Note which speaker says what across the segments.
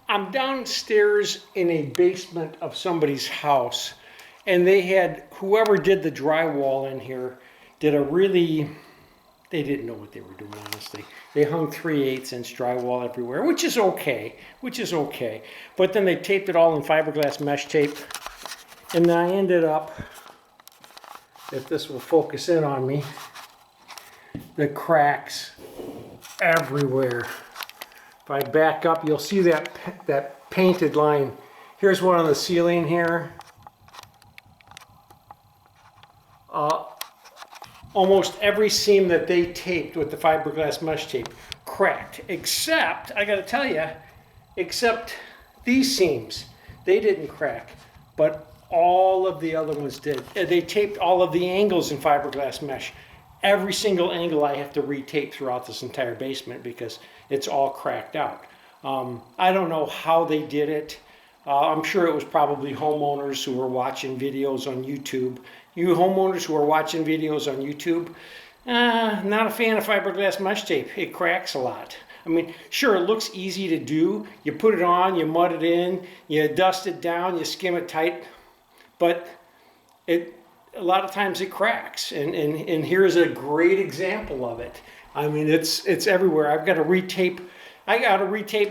Speaker 1: I'm downstairs in a basement of somebody's house, and they had, whoever did the drywall in here did a really, they didn't know what they were doing, honestly. They hung 3/8 inch drywall everywhere, which is okay, But then they taped it all in fiberglass mesh tape, and then I ended up, if this will focus in on me, the cracks everywhere. If I back up, you'll see that painted line. Here's one on the ceiling here. Almost every seam that they taped with the fiberglass mesh tape cracked, except, I gotta tell you, except these seams. They didn't crack, but all of the other ones did. They taped all of the angles in fiberglass mesh. Every single angle I have to retape throughout this entire basement because it's all cracked out. I don't know how they did it. I'm sure it was probably homeowners who were watching videos on YouTube. You homeowners who are watching videos on YouTube, not a fan of fiberglass mesh tape. It cracks a lot. I mean, sure, it looks easy to do. You put it on, you mud it in, you dust it down, you skim it tight, but a lot of times it cracks, and here's a great example of it. I mean, it's everywhere. I got to retape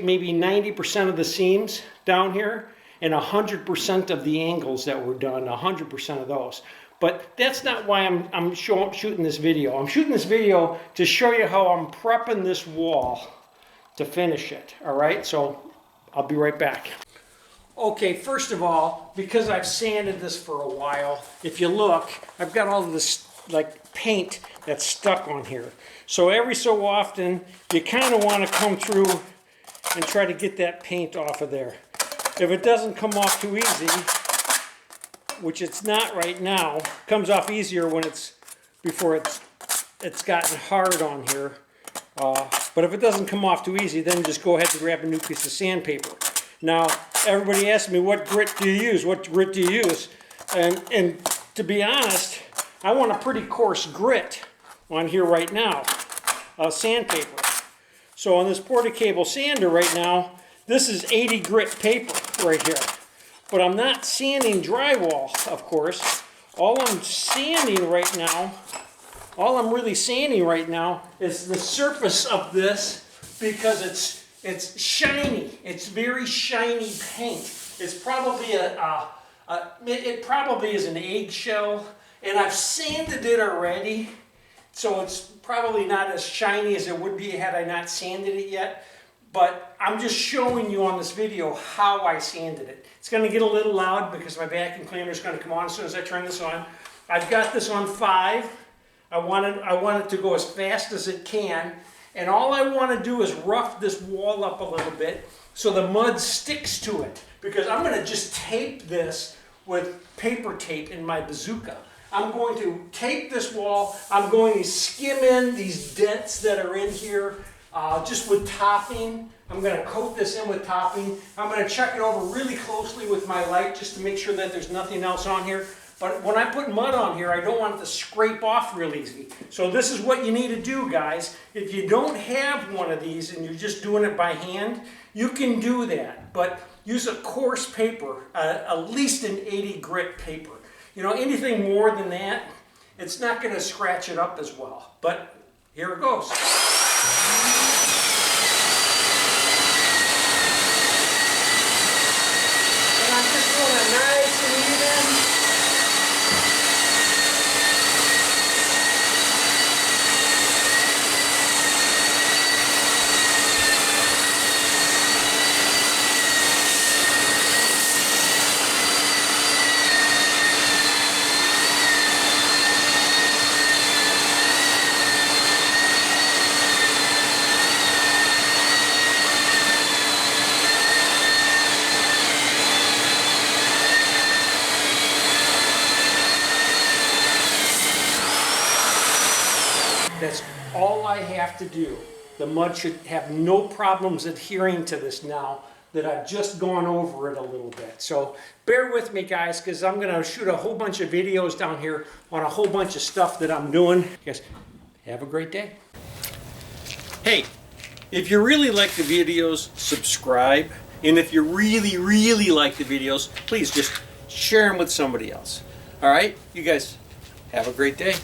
Speaker 1: maybe 90% of the seams down here and 100% of the angles that were done, 100% of those. But that's not why I'm shooting this video. I'm shooting this video to show you how I'm prepping this wall to finish it, all right? So I'll be right back. Okay, first of all, because I've sanded this for a while, if you look, I've got all this like paint that's stuck on here. So every so often, you kind of want to come through and try to get that paint off of there. If it doesn't come off too easy, which it's not right now, comes off easier when before it's gotten hard on here. But if it doesn't come off too easy, then just go ahead and grab a new piece of sandpaper. Now, everybody asks me, what grit do you use? What grit do you use? And to be honest, I want a pretty coarse grit on here right now, sandpaper. So on this Porta-Cable sander right now, this is 80 grit paper right here. But I'm not sanding drywall, of course. All I'm really sanding right now is the surface of this because it's shiny. It's very shiny paint. It's probably it probably is an eggshell, and I've sanded it already, so it's probably not as shiny as it would be had I not sanded it yet. But I'm just showing you on this video how I sanded it. It's going to get a little loud because my vacuum cleaner is going to come on as soon as I turn this on. I've got this on 5. I want it to go as fast as it can. And all I want to do is rough this wall up a little bit so the mud sticks to it. Because I'm going to just tape this with paper tape in my bazooka. I'm going to tape this wall. I'm going to skim in these dents that are in here just with topping. I'm going to coat this in with topping. I'm going to check it over really closely with my light just to make sure that there's nothing else on here. But when I put mud on here, I don't want it to scrape off real easy. So this is what you need to do, guys. If you don't have one of these and you're just doing it by hand, you can do that. But use a coarse paper, at least an 80 grit paper. You know, anything more than that, it's not going to scratch it up as well. But here it goes. And I'm just doing it nice and even. That's all I have to do. The mud should have no problems adhering to this now that I've just gone over it a little bit. So bear with me, guys, because I'm going to shoot a whole bunch of videos down here on a whole bunch of stuff that I'm doing. Guys, have a great day. Hey, if you really like the videos, subscribe. And if you really, really like the videos, please just share them with somebody else. All right? You guys have a great day.